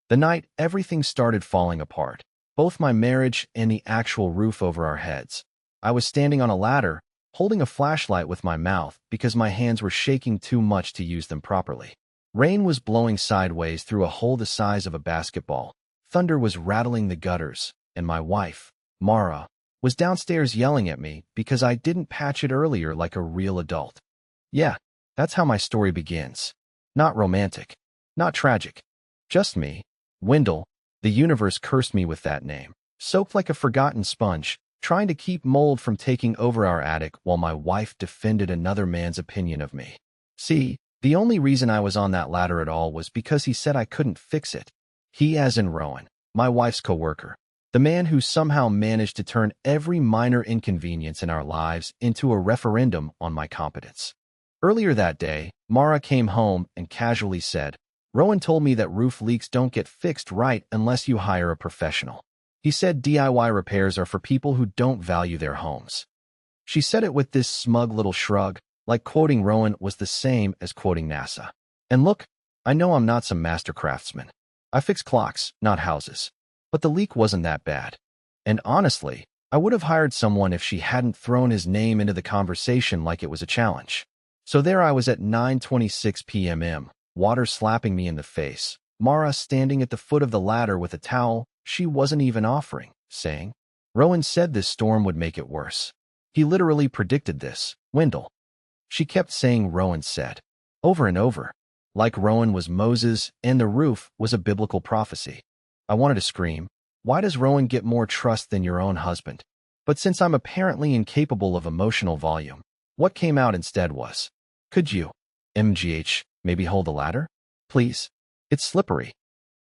The night everything started falling apart, both my marriage and the actual roof over our heads. I was standing on a ladder, holding a flashlight with my mouth because my hands were shaking too much to use them properly. Rain was blowing sideways through a hole the size of a basketball. Thunder was rattling the gutters, and my wife, Mara, was downstairs yelling at me because I didn't patch it earlier like a real adult. Yeah, that's how my story begins. Not romantic, not tragic. Just me, Wendell. The universe cursed me with that name, soaked like a forgotten sponge, trying to keep mold from taking over our attic while my wife defended another man's opinion of me. See, the only reason I was on that ladder at all was because he said I couldn't fix it. He as in Rowan, my wife's coworker, the man who somehow managed to turn every minor inconvenience in our lives into a referendum on my competence. Earlier that day, Mara came home and casually said, "Rowan told me that roof leaks don't get fixed right unless you hire a professional. He said DIY repairs are for people who don't value their homes." She said it with this smug little shrug, like quoting Rowan was the same as quoting NASA. And look, I know I'm not some master craftsman. I fix clocks, not houses. But the leak wasn't that bad. And honestly, I would have hired someone if she hadn't thrown his name into the conversation like it was a challenge. So there I was at 9:26 p.m., water slapping me in the face, Mara standing at the foot of the ladder with a towel she wasn't even offering, saying, "Rowan said this storm would make it worse. He literally predicted this, Wendell." She kept saying Rowan said, over and over, like Rowan was Moses and the roof was a biblical prophecy. I wanted to scream, "Why does Rowan get more trust than your own husband?" But since I'm apparently incapable of emotional volume, what came out instead was, "Could you, MGH, maybe hold the ladder? Please? It's slippery."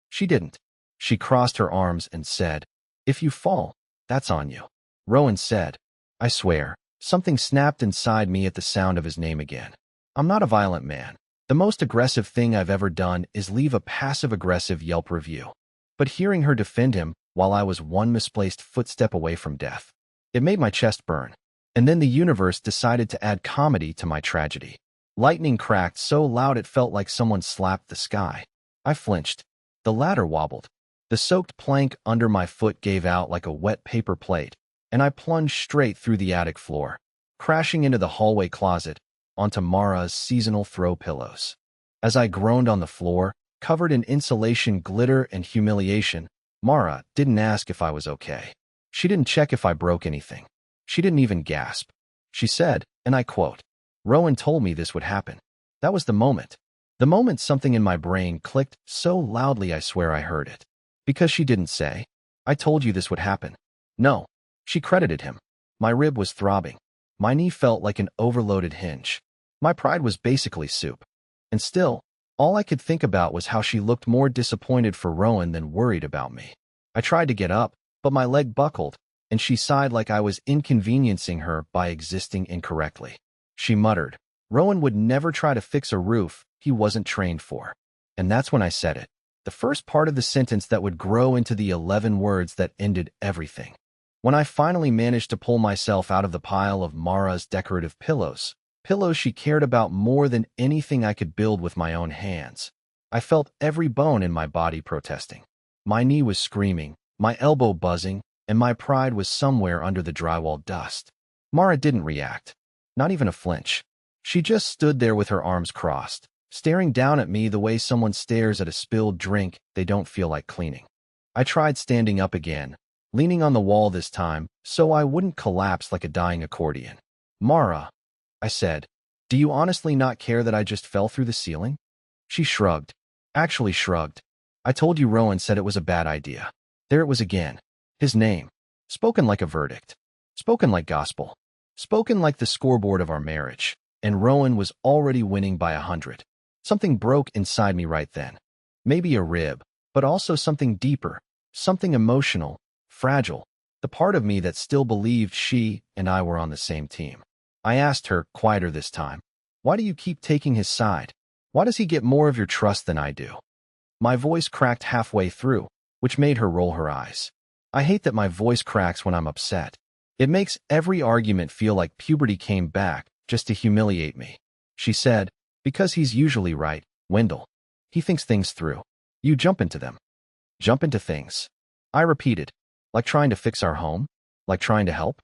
She didn't. She crossed her arms and said, "If you fall, that's on you." Rowan said, I swear, something snapped inside me at the sound of his name again. I'm not a violent man. The most aggressive thing I've ever done is leave a passive-aggressive Yelp review. But hearing her defend him while I was one misplaced footstep away from death, it made my chest burn. And then the universe decided to add comedy to my tragedy. Lightning cracked so loud it felt like someone slapped the sky. I flinched. The ladder wobbled. The soaked plank under my foot gave out like a wet paper plate, and I plunged straight through the attic floor, crashing into the hallway closet, onto Mara's seasonal throw pillows. As I groaned on the floor, covered in insulation glitter and humiliation, Mara didn't ask if I was okay. She didn't check if I broke anything. She didn't even gasp. She said, and I quote, "Rowan told me this would happen." That was the moment. The moment something in my brain clicked so loudly I swear I heard it. Because she didn't say, "I told you this would happen." No, she credited him. My rib was throbbing. My knee felt like an overloaded hinge. My pride was basically soup. And still, all I could think about was how she looked more disappointed for Rowan than worried about me. I tried to get up, but my leg buckled, and she sighed like I was inconveniencing her by existing incorrectly. She muttered, "Rowan would never try to fix a roof he wasn't trained for." And that's when I said it. The first part of the sentence that would grow into the 11 words that ended everything. When I finally managed to pull myself out of the pile of Mara's decorative pillows she cared about more than anything I could build with my own hands, I felt every bone in my body protesting. My knee was screaming, my elbow buzzing, and my pride was somewhere under the drywall dust. Mara didn't react, not even a flinch. She just stood there with her arms crossed, staring down at me the way someone stares at a spilled drink they don't feel like cleaning. I tried standing up again, leaning on the wall this time so I wouldn't collapse like a dying accordion. "Mara," I said, "do you honestly not care that I just fell through the ceiling?" She shrugged. Actually shrugged. "I told you Rowan said it was a bad idea." There it was again. His name. Spoken like a verdict. Spoken like gospel. Spoken like the scoreboard of our marriage. And Rowan was already winning by 100. Something broke inside me right then. Maybe a rib, but also something deeper, something emotional, fragile, the part of me that still believed she and I were on the same team. I asked her, quieter this time, "Why do you keep taking his side? Why does he get more of your trust than I do?" My voice cracked halfway through, which made her roll her eyes. I hate that my voice cracks when I'm upset. It makes every argument feel like puberty came back just to humiliate me. She said, "Because he's usually right, Wendell. He thinks things through. You jump into them." Jump into things. I repeated. Like trying to fix our home? Like trying to help?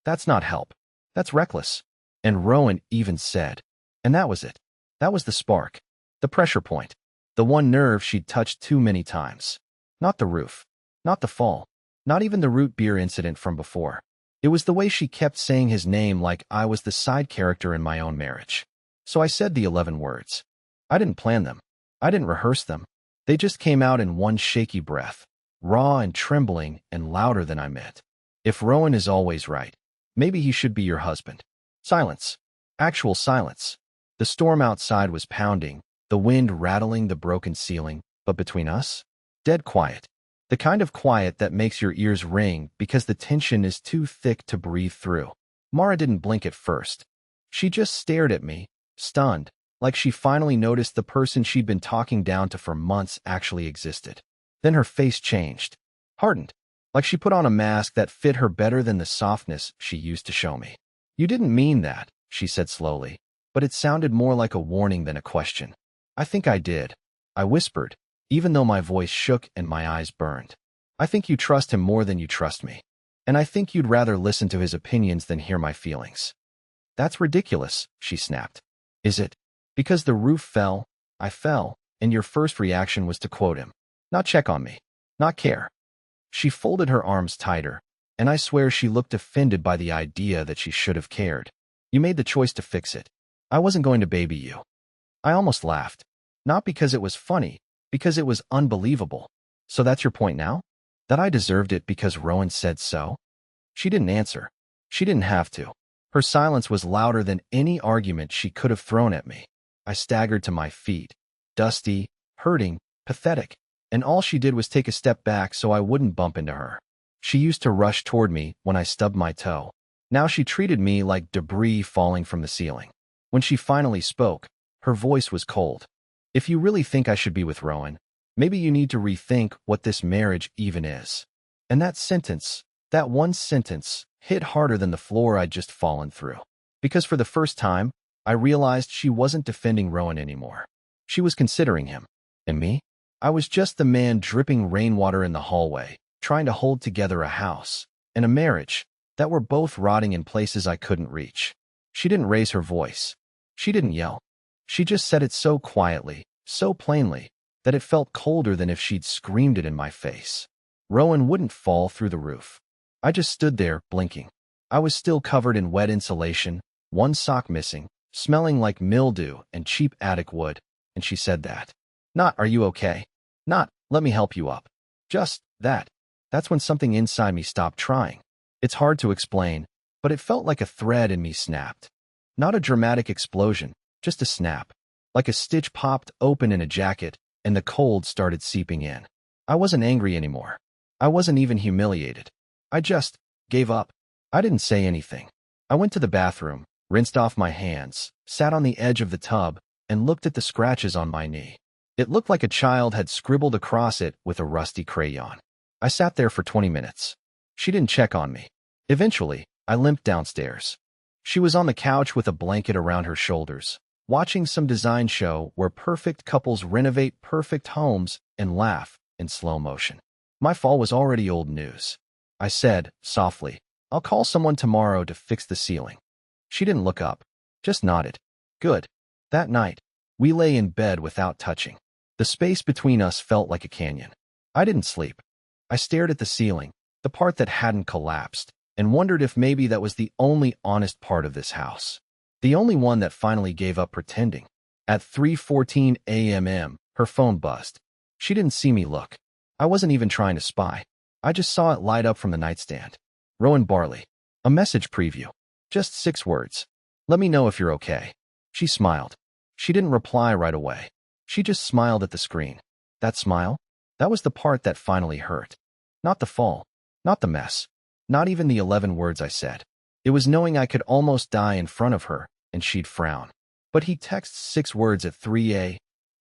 That's not help. That's reckless. And Rowan even said. And that was it. That was the spark. The pressure point. The one nerve she'd touched too many times. Not the roof. Not the fall. Not even the root beer incident from before. It was the way she kept saying his name like I was the side character in my own marriage. So I said the 11 words. I didn't plan them. I didn't rehearse them. They just came out in one shaky breath, raw and trembling and louder than I meant. If Rowan is always right, maybe he should be your husband. Silence. Actual silence. The storm outside was pounding, the wind rattling the broken ceiling, but between us? Dead quiet. The kind of quiet that makes your ears ring because the tension is too thick to breathe through. Mara didn't blink at first. She just stared at me, stunned, like she finally noticed the person she'd been talking down to for months actually existed. Then her face changed, hardened, like she put on a mask that fit her better than the softness she used to show me. You didn't mean that, she said slowly, but it sounded more like a warning than a question. I think I did. I whispered, even though my voice shook and my eyes burned. I think you trust him more than you trust me. And I think you'd rather listen to his opinions than hear my feelings. That's ridiculous, she snapped. Is it? Because the roof fell, I fell, and your first reaction was to quote him. Not check on me. Not care. She folded her arms tighter, and I swear she looked offended by the idea that she should have cared. You made the choice to fix it. I wasn't going to baby you. I almost laughed. Not because it was funny, because it was unbelievable. So that's your point now? That I deserved it because Rowan said so? She didn't answer. She didn't have to. Her silence was louder than any argument she could have thrown at me. I staggered to my feet, dusty, hurting, pathetic, and all she did was take a step back so I wouldn't bump into her. She used to rush toward me when I stubbed my toe. Now she treated me like debris falling from the ceiling. When she finally spoke, her voice was cold. If you really think I should be with Rowan, maybe you need to rethink what this marriage even is. And that sentence, that one sentence, hit harder than the floor I'd just fallen through. Because for the first time, I realized she wasn't defending Rowan anymore. She was considering him. And me? I was just the man dripping rainwater in the hallway, trying to hold together a house and a marriage that were both rotting in places I couldn't reach. She didn't raise her voice. She didn't yell. She just said it so quietly, so plainly, that it felt colder than if she'd screamed it in my face. Rowan wouldn't fall through the roof. I just stood there, blinking. I was still covered in wet insulation, one sock missing, smelling like mildew and cheap attic wood, and she said that. Not, are you okay? Not, let me help you up. Just that. That's when something inside me stopped trying. It's hard to explain, but it felt like a thread in me snapped. Not a dramatic explosion, just a snap. Like a stitch popped open in a jacket, and the cold started seeping in. I wasn't angry anymore. I wasn't even humiliated. I just gave up. I didn't say anything. I went to the bathroom, rinsed off my hands, sat on the edge of the tub, and looked at the scratches on my knee. It looked like a child had scribbled across it with a rusty crayon. I sat there for 20 minutes. She didn't check on me. Eventually, I limped downstairs. She was on the couch with a blanket around her shoulders, watching some design show where perfect couples renovate perfect homes and laugh in slow motion. My fall was already old news. I said, softly, I'll call someone tomorrow to fix the ceiling. She didn't look up, just nodded. Good. That night, we lay in bed without touching. The space between us felt like a canyon. I didn't sleep. I stared at the ceiling, the part that hadn't collapsed, and wondered if maybe that was the only honest part of this house. The only one that finally gave up pretending. At 3:14 a.m., her phone buzzed. She didn't see me look. I wasn't even trying to spy. I just saw it light up from the nightstand. Rowan Barley. A message preview. Just 6 words. Let me know if you're okay. She smiled. She didn't reply right away. She just smiled at the screen. That smile? That was the part that finally hurt. Not the fall. Not the mess. Not even the 11 words I said. It was knowing I could almost die in front of her, and she'd frown. But he texts 6 words at 3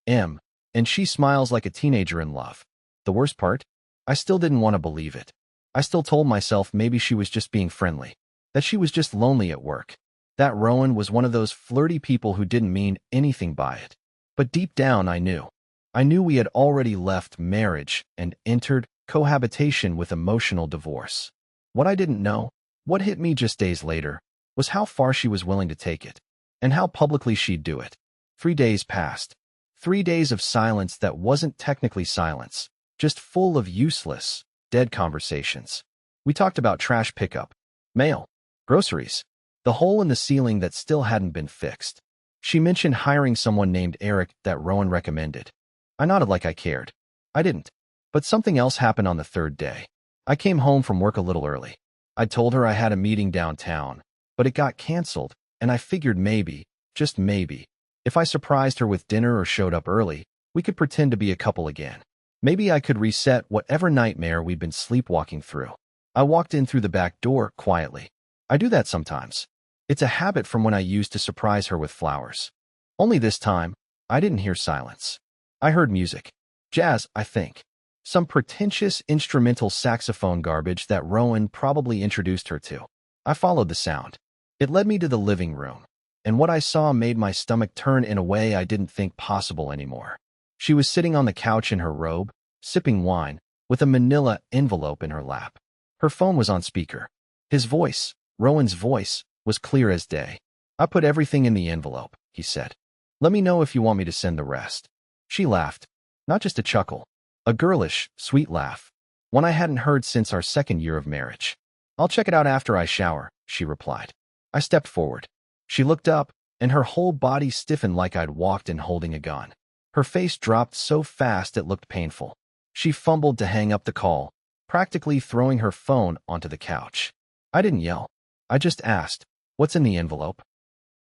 a.m., and she smiles like a teenager in love. The worst part? I still didn't want to believe it. I still told myself maybe she was just being friendly. That she was just lonely at work. That Rowan was one of those flirty people who didn't mean anything by it. But deep down, I knew. I knew we had already left marriage and entered cohabitation with emotional divorce. What I didn't know, what hit me just days later, was how far she was willing to take it, and how publicly she'd do it. 3 days passed. 3 days of silence that wasn't technically silence, just full of useless, dead conversations. We talked about trash pickup, mail, groceries, the hole in the ceiling that still hadn't been fixed. She mentioned hiring someone named Eric that Rowan recommended. I nodded like I cared. I didn't. But something else happened on the third day. I came home from work a little early. I told her I had a meeting downtown, but it got canceled, and I figured maybe, just maybe, if I surprised her with dinner or showed up early, we could pretend to be a couple again. Maybe I could reset whatever nightmare we'd been sleepwalking through. I walked in through the back door quietly. I do that sometimes. It's a habit from when I used to surprise her with flowers. Only this time, I didn't hear silence. I heard music. Jazz, I think. Some pretentious instrumental saxophone garbage that Rowan probably introduced her to. I followed the sound. It led me to the living room, and what I saw made my stomach turn in a way I didn't think possible anymore. She was sitting on the couch in her robe, sipping wine, with a manila envelope in her lap. Her phone was on speaker. His voice, Rowan's voice, was clear as day. "I put everything in the envelope," he said. "Let me know if you want me to send the rest." She laughed. Not just a chuckle. A girlish, sweet laugh. One I hadn't heard since our second year of marriage. "I'll check it out after I shower," she replied. I stepped forward. She looked up, and her whole body stiffened like I'd walked in holding a gun. Her face dropped so fast it looked painful. She fumbled to hang up the call, practically throwing her phone onto the couch. I didn't yell. I just asked, "What's in the envelope?"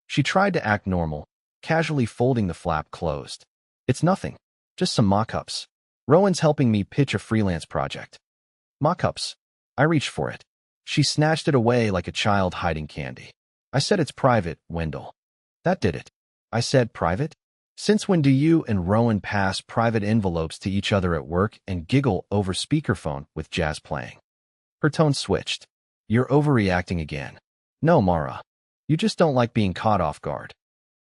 She tried to act normal, casually folding the flap closed. "It's nothing. Just some mock-ups. Rowan's helping me pitch a freelance project." Mock-ups. I reached for it. She snatched it away like a child hiding candy. I said, "It's private, Wendell." That did it. I said, "Private? Since when do you and Rowan pass private envelopes to each other at work and giggle over speakerphone with jazz playing?" Her tone switched. "You're overreacting again." "No, Mara. You just don't like being caught off guard."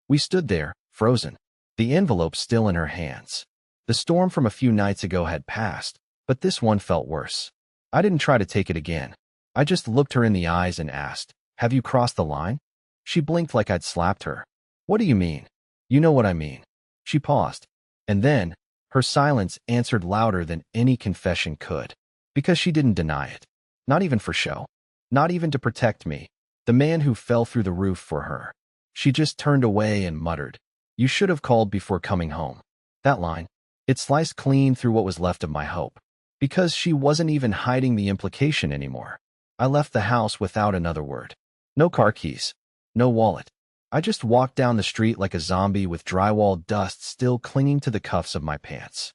We stood there, frozen, the envelope still in her hands. The storm from a few nights ago had passed, but this one felt worse. I didn't try to take it again. I just looked her in the eyes and asked, "Have you crossed the line?" She blinked like I'd slapped her. "What do you mean?" "You know what I mean." She paused, and then, her silence answered louder than any confession could, because she didn't deny it. Not even for show. Not even to protect me, the man who fell through the roof for her. She just turned away and muttered, "You should have called before coming home." That line, it sliced clean through what was left of my hope, because she wasn't even hiding the implication anymore. I left the house without another word. No car keys. No wallet. I just walked down the street like a zombie with drywall dust still clinging to the cuffs of my pants.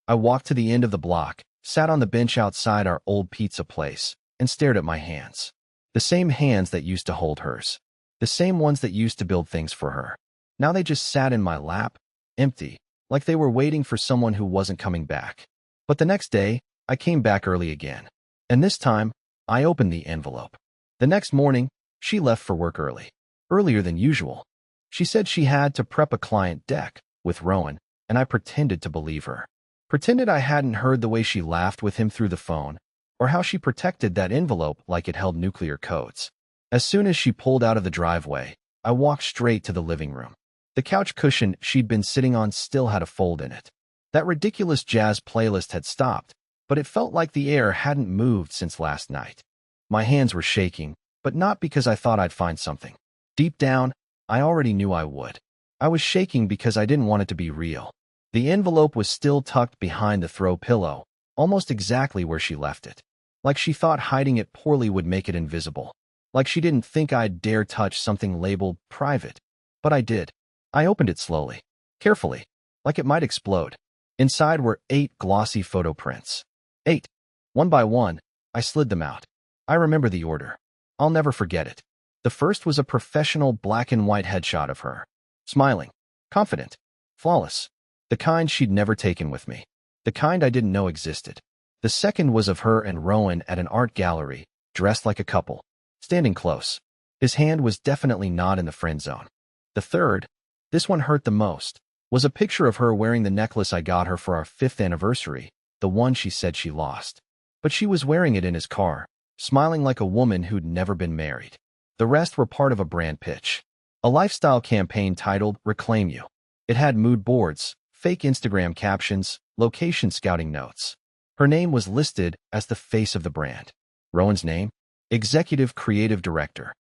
I walked to the end of the block, sat on the bench outside our old pizza place, and stared at my hands. The same hands that used to hold hers. The same ones that used to build things for her. Now they just sat in my lap, empty, like they were waiting for someone who wasn't coming back. But the next day, I came back early again. And this time, I opened the envelope. The next morning, she left for work early. Earlier than usual. She said she had to prep a client deck with Rowan, and I pretended to believe her. Pretended I hadn't heard the way she laughed with him through the phone, or how she protected that envelope like it held nuclear codes. As soon as she pulled out of the driveway, I walked straight to the living room. The couch cushion she'd been sitting on still had a fold in it. That ridiculous jazz playlist had stopped, but it felt like the air hadn't moved since last night. My hands were shaking, but not because I thought I'd find something. Deep down, I already knew I would. I was shaking because I didn't want it to be real. The envelope was still tucked behind the throw pillow, almost exactly where she left it. Like she thought hiding it poorly would make it invisible. Like she didn't think I'd dare touch something labeled private. But I did. I opened it slowly, carefully, like it might explode. Inside were 8 glossy photo prints. 8. One by one, I slid them out. I remember the order. I'll never forget it. The first was a professional black and white headshot of her. Smiling, confident, flawless. The kind she'd never taken with me. The kind I didn't know existed. The second was of her and Rowan at an art gallery, dressed like a couple, standing close. His hand was definitely not in the friend zone. The third, this one hurt the most, was a picture of her wearing the necklace I got her for our 5th anniversary, the one she said she lost. But she was wearing it in his car, smiling like a woman who'd never been married. The rest were part of a brand pitch. A lifestyle campaign titled Reclaim You. It had mood boards, fake Instagram captions, location scouting notes. Her name was listed as the face of the brand. Rowan's name? Executive Creative Director.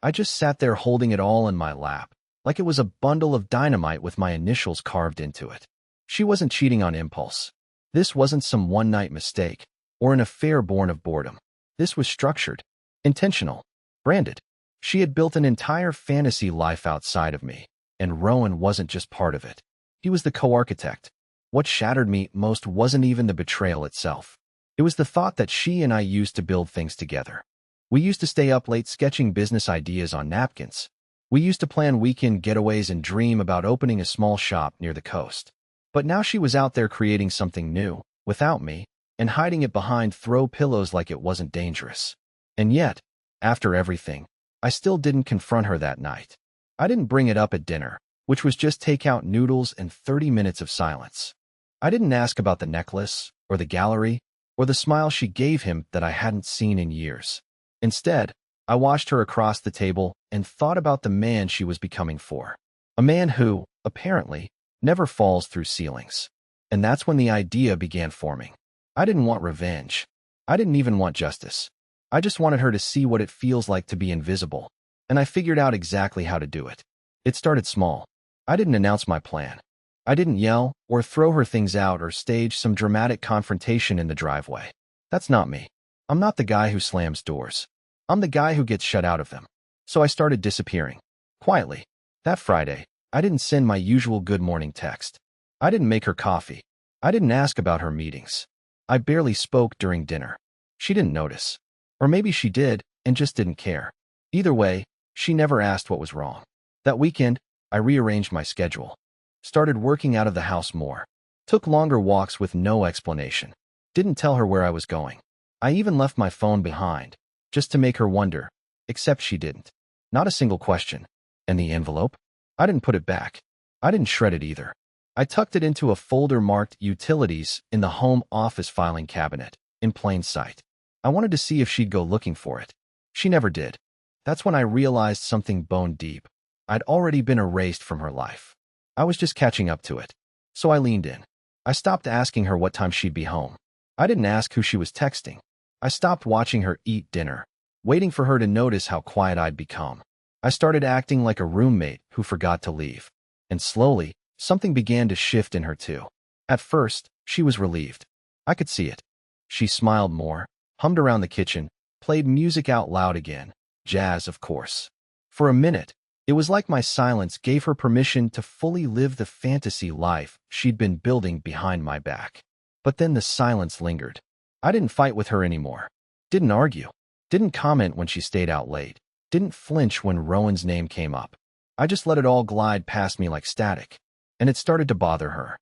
I just sat there holding it all in my lap, like it was a bundle of dynamite with my initials carved into it. She wasn't cheating on impulse. This wasn't some one-night mistake, or an affair born of boredom. This was structured, intentional, branded. She had built an entire fantasy life outside of me, and Rowan wasn't just part of it. He was the co-architect. What shattered me most wasn't even the betrayal itself. It was the thought that she and I used to build things together. We used to stay up late sketching business ideas on napkins. We used to plan weekend getaways and dream about opening a small shop near the coast. But now she was out there creating something new, without me, and hiding it behind throw pillows like it wasn't dangerous. And yet, after everything, I still didn't confront her that night. I didn't bring it up at dinner, which was just takeout noodles and 30 minutes of silence. I didn't ask about the necklace, or the gallery, or the smile she gave him that I hadn't seen in years. Instead, I watched her across the table and thought about the man she was becoming for. A man who, apparently, never falls through ceilings. And that's when the idea began forming. I didn't want revenge. I didn't even want justice. I just wanted her to see what it feels like to be invisible, and I figured out exactly how to do it. It started small. I didn't announce my plan. I didn't yell or throw her things out or stage some dramatic confrontation in the driveway. That's not me. I'm not the guy who slams doors. I'm the guy who gets shut out of them. So I started disappearing. Quietly. That Friday, I didn't send my usual good morning text. I didn't make her coffee. I didn't ask about her meetings. I barely spoke during dinner. She didn't notice. Or maybe she did and just didn't care. Either way, she never asked what was wrong. That weekend, I rearranged my schedule. Started working out of the house more. Took longer walks with no explanation. Didn't tell her where I was going. I even left my phone behind, just to make her wonder, except she didn't. Not a single question. And the envelope? I didn't put it back. I didn't shred it either. I tucked it into a folder marked Utilities in the home office filing cabinet, in plain sight. I wanted to see if she'd go looking for it. She never did. That's when I realized something bone deep. I'd already been erased from her life. I was just catching up to it. So I leaned in. I stopped asking her what time she'd be home. I didn't ask who she was texting. I stopped watching her eat dinner, waiting for her to notice how quiet I'd become. I started acting like a roommate who forgot to leave. And slowly, something began to shift in her too. At first, she was relieved. I could see it. She smiled more, hummed around the kitchen, played music out loud again. Jazz, of course. For a minute, it was like my silence gave her permission to fully live the fantasy life she'd been building behind my back. But then the silence lingered. I didn't fight with her anymore. Didn't argue. Didn't comment when she stayed out late. Didn't flinch when Rowan's name came up. I just let it all glide past me like static. And it started to bother her.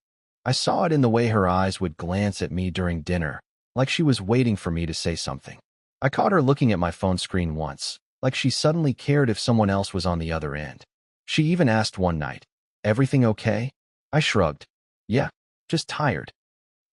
I saw it in the way her eyes would glance at me during dinner, like she was waiting for me to say something. I caught her looking at my phone screen once, like she suddenly cared if someone else was on the other end. She even asked one night, "Everything okay?" I shrugged. "Yeah, just tired."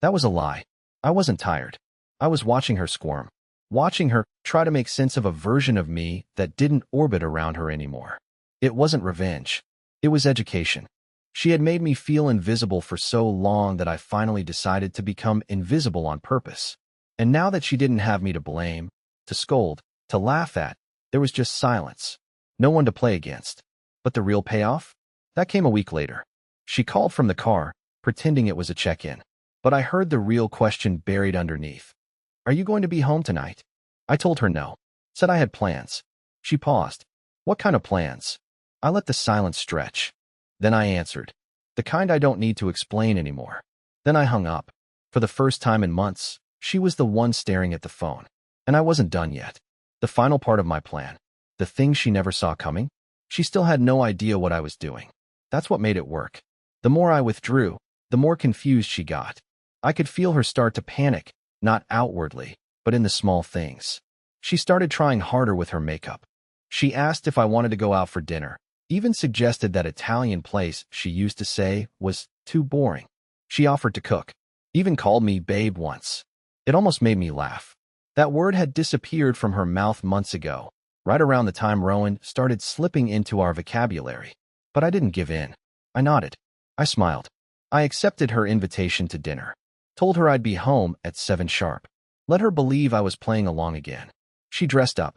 That was a lie. I wasn't tired. I was watching her squirm. Watching her try to make sense of a version of me that didn't orbit around her anymore. It wasn't revenge. It was education. She had made me feel invisible for so long that I finally decided to become invisible on purpose. And now that she didn't have me to blame, to scold, to laugh at, there was just silence. No one to play against. But the real payoff? That came a week later. She called from the car, pretending it was a check-in. But I heard the real question buried underneath. "Are you going to be home tonight?" I told her no. Said I had plans. She paused. "What kind of plans?" I let the silence stretch. Then I answered. "The kind I don't need to explain anymore." Then I hung up. For the first time in months, she was the one staring at the phone. And I wasn't done yet. The final part of my plan. The thing she never saw coming. She still had no idea what I was doing. That's what made it work. The more I withdrew, the more confused she got. I could feel her start to panic, not outwardly, but in the small things. She started trying harder with her makeup. She asked if I wanted to go out for dinner, Even suggested that Italian place she used to say was too boring. She offered to cook. Even called me babe once. It almost made me laugh. That word had disappeared from her mouth months ago, right around the time Rowan started slipping into our vocabulary. But I didn't give in. I nodded. I smiled. I accepted her invitation to dinner. Told her I'd be home at 7 sharp. Let her believe I was playing along again. She dressed up.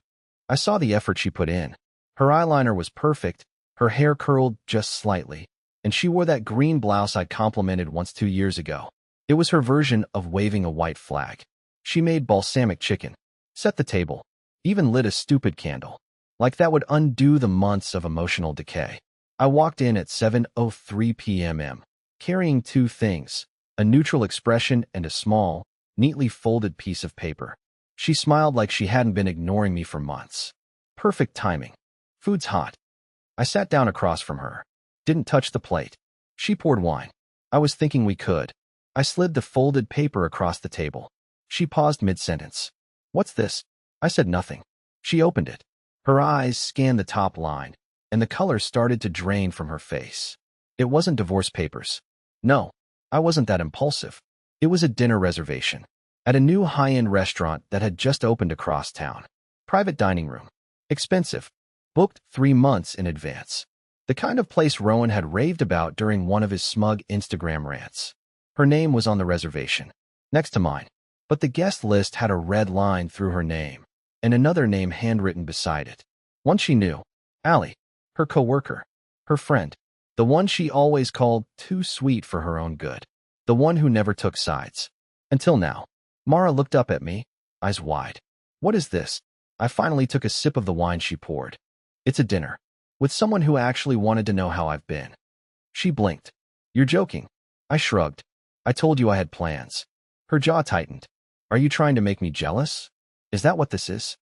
I saw the effort she put in. Her eyeliner was perfect, her hair curled just slightly, and she wore that green blouse I'd complimented once 2 years ago. It was her version of waving a white flag. She made balsamic chicken, set the table, even lit a stupid candle. Like that would undo the months of emotional decay. I walked in at 7:03 p.m., carrying 2 things, a neutral expression and a small, neatly folded piece of paper. She smiled like she hadn't been ignoring me for months. Perfect timing. Food's hot. I sat down across from her. Didn't touch the plate. She poured wine. I was thinking we could. I slid the folded paper across the table. She paused mid-sentence. What's this? I said nothing. She opened it. Her eyes scanned the top line, and the color started to drain from her face. It wasn't divorce papers. No, I wasn't that impulsive. It was a dinner reservation at a new high-end restaurant that had just opened across town. Private dining room. Expensive. Booked 3 months in advance. The kind of place Rowan had raved about during one of his smug Instagram rants. Her name was on the reservation, next to mine, but the guest list had a red line through her name, and another name handwritten beside it. One she knew. Allie. Her coworker. Her friend. The one she always called too sweet for her own good. The one who never took sides. Until now. Mara looked up at me, eyes wide. What is this? I finally took a sip of the wine she poured. It's a dinner. With someone who actually wanted to know how I've been. She blinked. You're joking. I shrugged. I told you I had plans. Her jaw tightened. Are you trying to make me jealous? Is that what this is?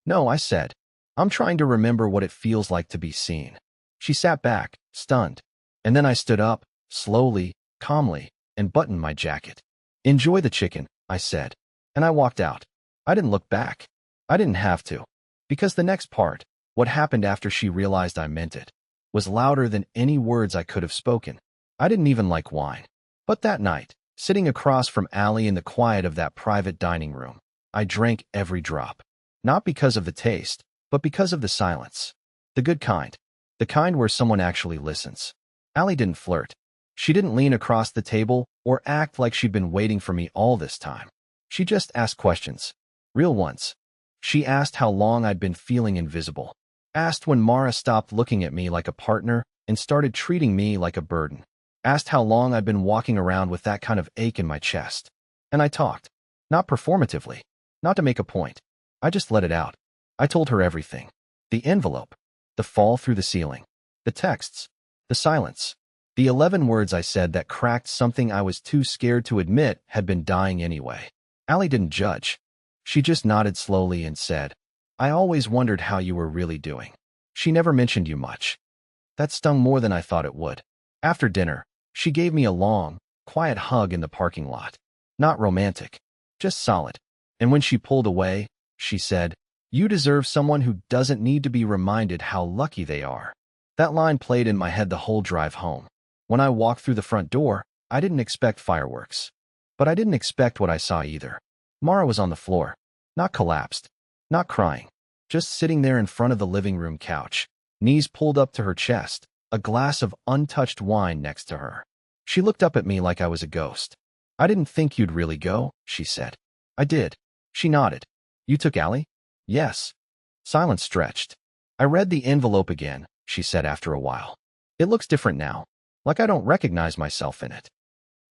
No, I said. I'm trying to remember what it feels like to be seen. She sat back, stunned. And then I stood up, slowly, calmly, and buttoned my jacket. Enjoy the chicken, I said. And I walked out. I didn't look back. I didn't have to. Because the next part, what happened after she realized I meant it, was louder than any words I could have spoken. I didn't even like wine. But that night, sitting across from Allie in the quiet of that private dining room, I drank every drop. Not because of the taste, but because of the silence. The good kind. The kind where someone actually listens. Allie didn't flirt. She didn't lean across the table or act like she'd been waiting for me all this time. She just asked questions. Real ones. She asked how long I'd been feeling invisible. Asked when Mara stopped looking at me like a partner and started treating me like a burden. Asked how long I'd been walking around with that kind of ache in my chest. And I talked. Not performatively. Not to make a point. I just let it out. I told her everything. The envelope. The fall through the ceiling. The texts. The silence. The 11 words I said that cracked something I was too scared to admit had been dying anyway. Allie didn't judge. She just nodded slowly and said, I always wondered how you were really doing. She never mentioned you much. That stung more than I thought it would. After dinner, she gave me a long, quiet hug in the parking lot. Not romantic. Just solid. And when she pulled away, she said, You deserve someone who doesn't need to be reminded how lucky they are. That line played in my head the whole drive home. When I walked through the front door, I didn't expect fireworks. But I didn't expect what I saw either. Mara was on the floor. Not collapsed. Not crying. Just sitting there in front of the living room couch, knees pulled up to her chest, a glass of untouched wine next to her. She looked up at me like I was a ghost. I didn't think you'd really go, she said. I did. She nodded. You took Allie? Yes. Silence stretched. I read the envelope again, she said after a while. It looks different now. Like I don't recognize myself in it.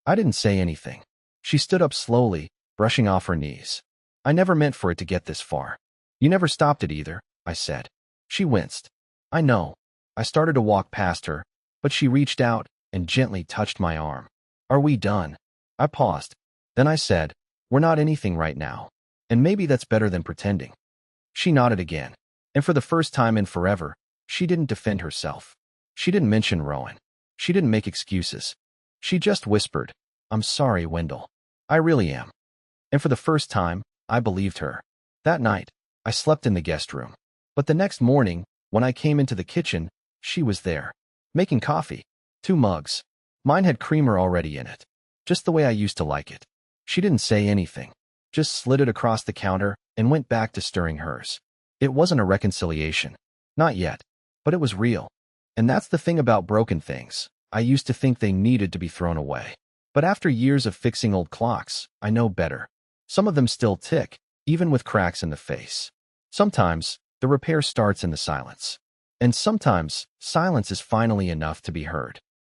I didn't say anything. She stood up slowly, brushing off her knees. I never meant for it to get this far. You never stopped it either, I said. She winced. I know. I started to walk past her, but she reached out and gently touched my arm. Are we done? I paused. Then I said, We're not anything right now. And maybe that's better than pretending. She nodded again. And for the first time in forever, she didn't defend herself. She didn't mention Rowan. She didn't make excuses. She just whispered, I'm sorry, Wendell. I really am. And for the first time, I believed her. That night, I slept in the guest room. But the next morning, when I came into the kitchen, she was there, making coffee. 2 mugs. Mine had creamer already in it, just the way I used to like it. She didn't say anything, just slid it across the counter and went back to stirring hers. It wasn't a reconciliation. Not yet. But it was real. And that's the thing about broken things. I used to think they needed to be thrown away. But after years of fixing old clocks, I know better. Some of them still tick, even with cracks in the face. Sometimes, the repair starts in the silence. And sometimes, silence is finally enough to be heard.